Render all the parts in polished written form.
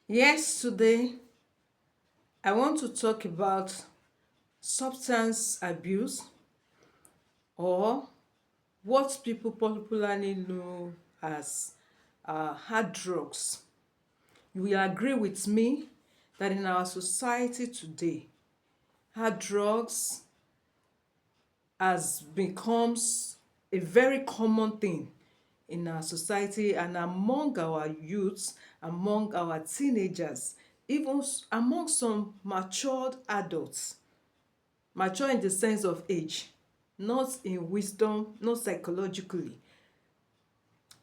Yes, today I want to talk about substance abuse, or what people popularly know as hard drugs. You will agree with me that in our society today, hard drugs has becomes a very common thing in our society and among our youths, among our teenagers, even among some matured adults. Mature in the sense of age, not in wisdom, not psychologically.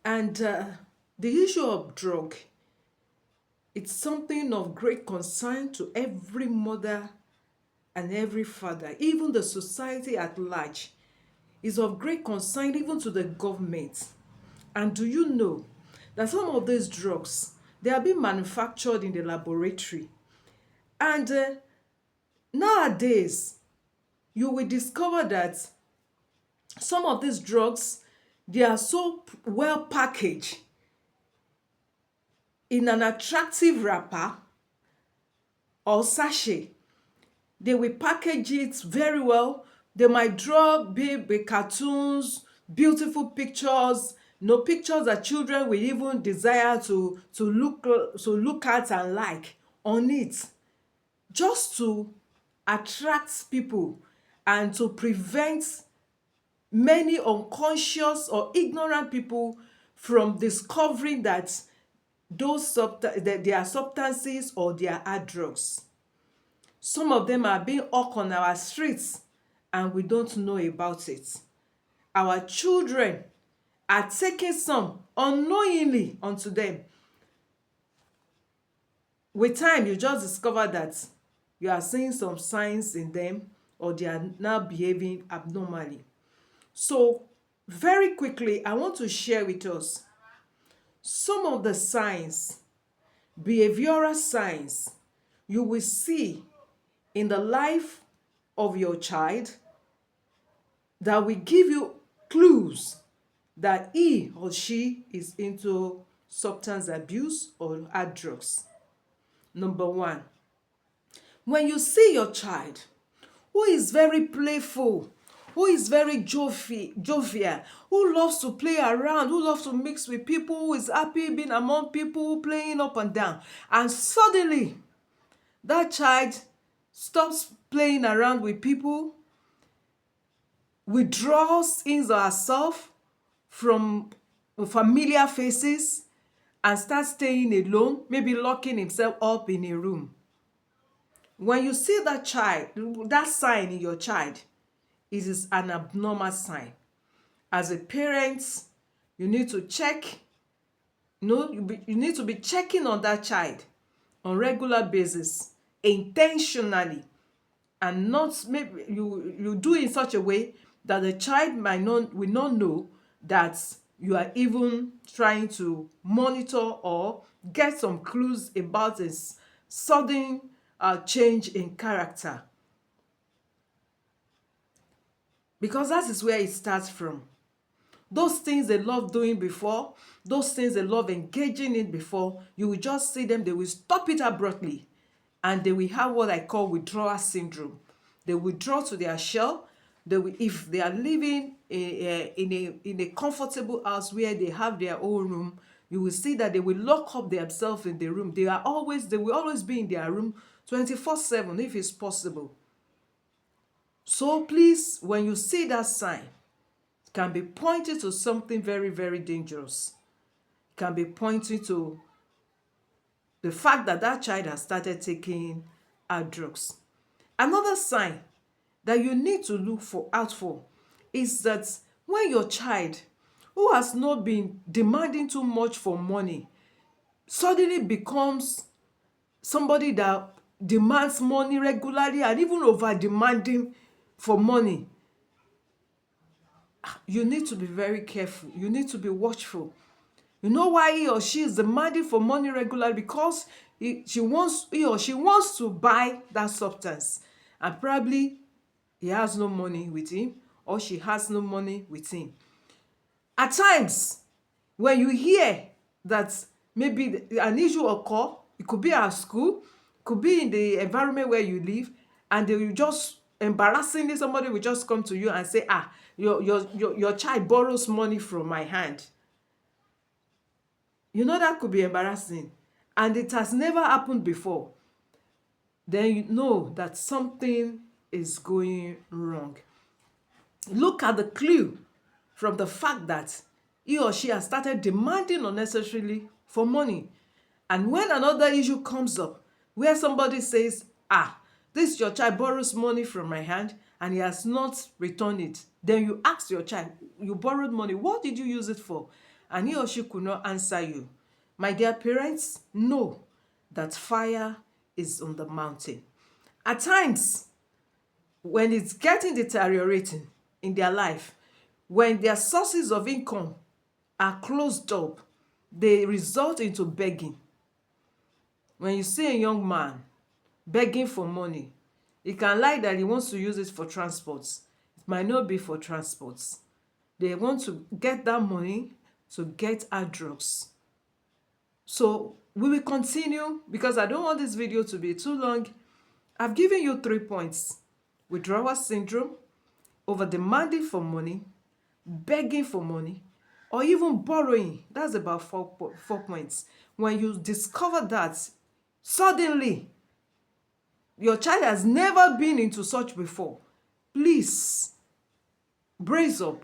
And the issue of drug, it's something of great concern to every mother and every father, even the society at large. Is of great concern even to the government. And do you know that some of these drugs, they are being manufactured in the laboratory? And nowadays, you will discover that some of these drugs, they are so well packaged in an attractive wrapper or sachet. They will package it very well. They might draw big cartoons, beautiful pictures, no pictures that children will even desire to look at and like on it, just to attract people and to prevent many unconscious or ignorant people from discovering that that they are substances or they are hard drugs. Some of them are being hawked on our streets and we don't know about it. Our children are taking some unknowingly onto them. With time, you just discover that you are seeing some signs in them or they are now behaving abnormally. So, very quickly, I want to share with us some of the signs, behavioral signs, you will see in the life of your child that will give you clues that he or she is into substance abuse or hard drugs. Number one, when you see your child who is very playful, who is very jovial, who loves to play around, who loves to mix with people, who is happy being among people, playing up and down, and suddenly that child stops playing around with people, withdraws his or herself from familiar faces, and starts staying alone, maybe locking himself up in a room. When you see that child, that sign in your child, it is an abnormal sign. As a parent, you need to check, you need to be checking on that child on regular basis, intentionally, and not maybe you do in such a way that the child will not know that you are even trying to monitor or get some clues about this sudden change in character, because that is where it starts from. Those things they love doing before, those things they love engaging in before, you will just see them, they will stop it abruptly, and they will have what I call withdrawal syndrome. They withdraw to their shell. They will, if they are living in a comfortable house where they have their own room, you will see that they will lock up themselves in the room. They will always be in their room 24/7 if it's possible. So please, when you see that sign, it can be pointing to something very, very dangerous. It can be pointing to the fact that that child has started taking hard drugs. Another sign that you need to look out for is that when your child, who has not been demanding too much for money, suddenly becomes somebody that demands money regularly and even over demanding for money, you need to be very careful. You need to be watchful. You know why he or she is demanding for money regularly? Because he or she wants to buy that substance, and probably he has no money with him or she has no money with him. At times, when you hear that maybe an issue occur It could be at school, could be in the environment where you live, and they will just embarrassingly somebody will just come to you and say, ah, your child borrows money from my hand. You know that could be embarrassing, and it has never happened before. Then you know that something is going wrong. Look at the clue from the fact that he or she has started demanding unnecessarily for money. And when another issue comes up where somebody says, ah, this your child borrows money from my hand and he has not returned it, then you ask your child, you borrowed money, what did you use it for? And he or she could not answer you. My dear parents, know that fire is on the mountain. At times, when it's getting deteriorating in their life, when their sources of income are closed up, they result into begging. When you see a young man begging for money, he can lie that he wants to use it for transports. It might not be for transports. They want to get that money to get our drugs. So we will continue because I don't want this video to be too long. I've given you 3 points: withdrawal syndrome, over demanding for money, begging for money, or even borrowing. That's about 4 points. When you discover that suddenly your child has never been into such before, please brace up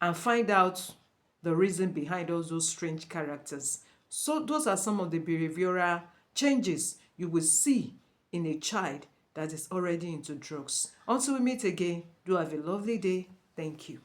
and find out the reason behind all those strange characters. So those are some of the behavioral changes you will see in a child that is already into drugs. Until we meet again, do have a lovely day. Thank you.